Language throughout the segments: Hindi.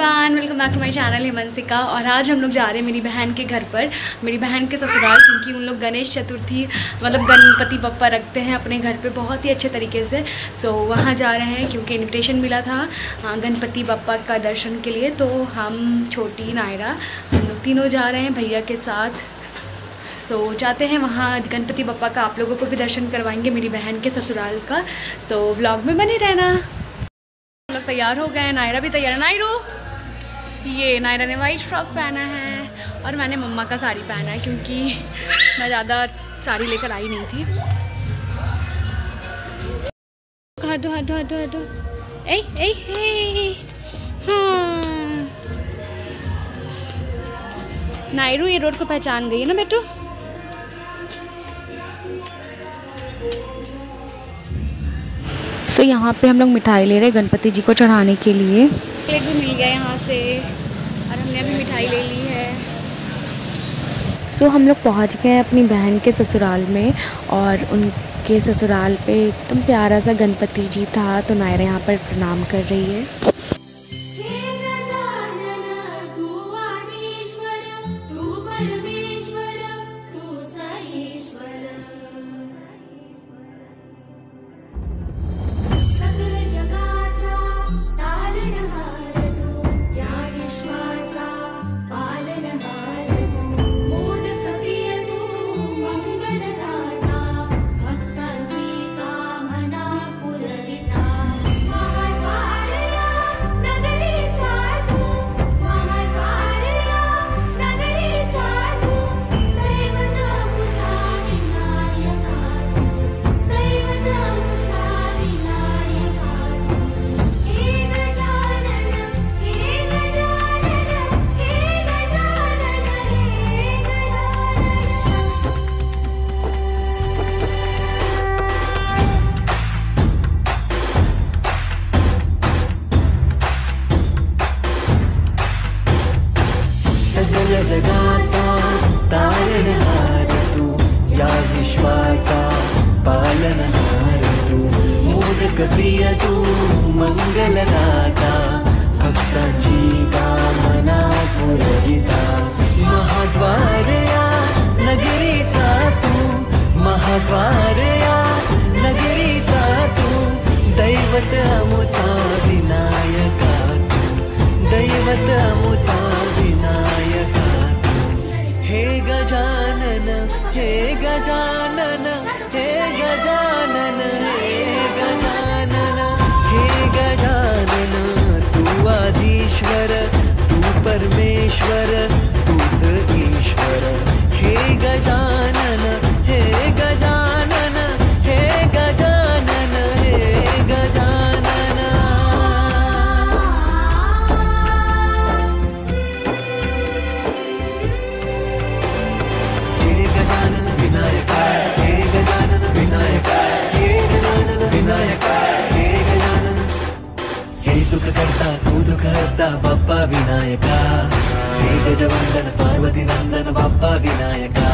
Everyone, welcome back to my channel Hemansika. और आज हम लोग जा रहे हैं मेरी बहन के घर पर, मेरी बहन के ससुराल, क्योंकि उन लोग गणेश चतुर्थी मतलब गणपति बप्पा रखते हैं अपने घर पे बहुत ही अच्छे तरीके से। सो वहाँ जा रहे हैं क्योंकि इन्विटेशन मिला था गणपति बप्पा का दर्शन के लिए। तो हम छोटी नायरा हम लोग तीनों जा रहे हैं भैया के साथ। सो जाते हैं वहाँ गणपति बप्पा का, आप लोगों को भी दर्शन करवाएंगे मेरी बहन के ससुराल का। सो व्लॉग में बने रहना। लोग तैयार हो गए, नायरा भी तैयार है। नायरो, ये नायरा ने वाइट फ्रॉक पहना है और मैंने मम्मा का साड़ी पहना है क्योंकि मैं ज़्यादा साड़ी लेकर आई नहीं थी। हटो हटो हटो हटो, ए ए ए, हाँ नायरू ये रोड को पहचान गई है ना बेटू। सो यहाँ पे हम लोग मिठाई ले रहे हैं गणपति जी को चढ़ाने के लिए। केक भी मिल गया यहाँ से और हमने अभी मिठाई ले ली है। सो हम लोग पहुँच गए अपनी बहन के ससुराल में और उनके ससुराल पे एकदम प्यारा सा गणपति जी था। तो नायरा यहाँ पर प्रणाम कर रही है। जगाचा तारणहार तू, या विश्वाचा पालनहार तू, मोदक प्रिय तू, मंगलदाता, भक्तांची कामना पुरविता, महाद्वार या नगरीचा तू, महाद्वार या नगरीचा तू, दैवत अमुचा विनायका तू, दैवत अमुचा विनायका। हे गजानन, हे गजानन, हे गजानन, हे गजानन, हे गजानन, तू आधीश्वर, तू परमेश्वर, तूच ईश्वर। हे गजानन, हे गजानन, हे गजानन, हे गजानन। सुख करता तू दुख हरता बाप्पा विनायका, हे गजवंदन पार्वती नंदन बाप्पा विनायका,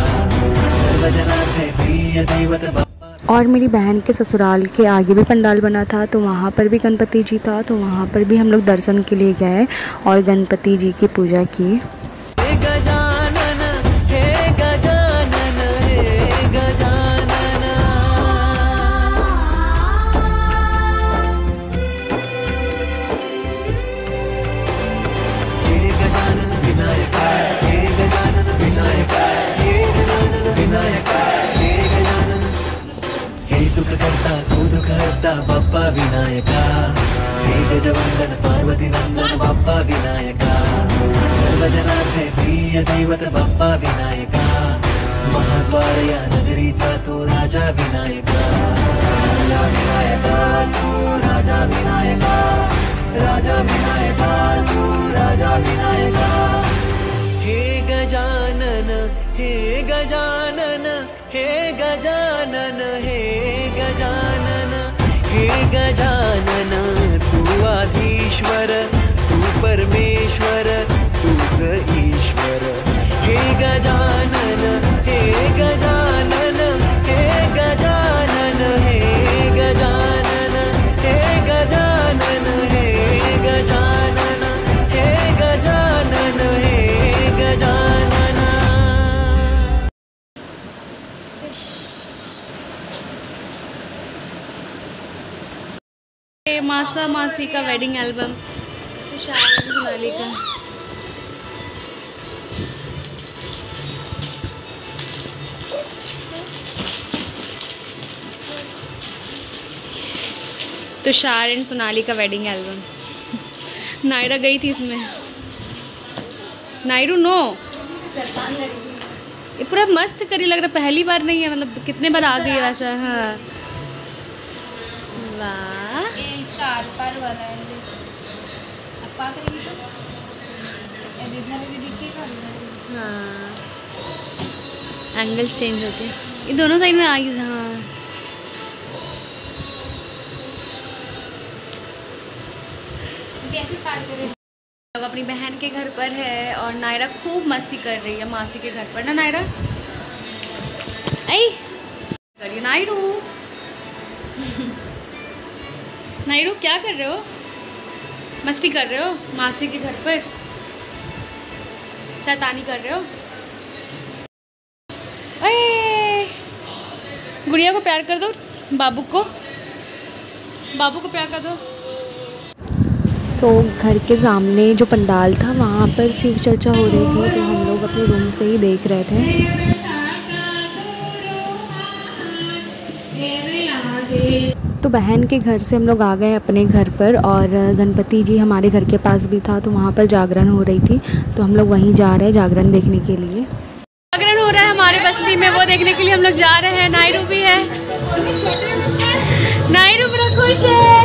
सर्वजनार्थे प्रिय दैवत बाप्पा। और मेरी बहन के ससुराल के आगे भी पंडाल बना था, तो वहाँ पर भी गणपति जी था। तो वहाँ पर भी हम लोग दर्शन के लिए गए और गणपति जी की पूजा की। सुख करता तू दुख हरता बाप्पा विनायका, हे गजवंदन पार्वती नंदन बाप्पा विनायका, सर्वजनार्थे प्रिय दैवत बाप्पा विनायका, महाद्वार या नगरीचा तू राजा विनायका, राजा विनायका तू राजा विनायका, राजा विनायका तू राजा विनायका। हे गजानन, हे गजानन, हे गजानन, हे गजानन, हे गजानन, तू आधीश्वर, तू परमेश्वर, तूच ईश्वर। हे गजानन, हे गजानन, हे गजानन, हे गजानन, हे गजानन, हे गजानन, हे मासा मासी का वेडिंग एल्बम, तुषार सोनाली का। तुषार एंड सोनाली का वेडिंग एल्बम। नायरा गई थी इसमें। नायरू नो, ये पूरा मस्त करी लग रहा, पहली बार नहीं है, मतलब कितने बार आ गई है वैसा। हाँ वाह, ये इसका आर पार वाला है। अपा करेगी तो इधर भी दिखेगा। हाँ एंगल्स चेंज होते हैं, ये दोनों साइड में आ गई। हाँ कैसे पार करें। अब अपनी बहन के घर पर है और नायरा खूब मस्ती कर रही है मासी के घर पर ना। नायरा आई करिए। नायरू नायरू क्या कर रहे हो? मस्ती कर रहे हो मासी के घर पर, शैतानी कर रहे हो। अरे गुड़िया को प्यार कर दो, बाबू को प्यार कर दो। सो घर के सामने जो पंडाल था वहाँ पर शिव चर्चा हो रही थी, तो हम लोग अपने रूम से ही देख रहे थे। तो बहन के घर से हम लोग आ गए अपने घर पर, और गणपति जी हमारे घर के पास भी था, तो वहाँ पर जागरण हो रही थी, तो हम लोग वहीं जा रहे हैं जागरण देखने के लिए। जागरण हो रहा है हमारे बस्ती में, वो देखने के लिए हम लोग जा रहे हैं। नायरू भी है, नायरू बड़ा खुश है।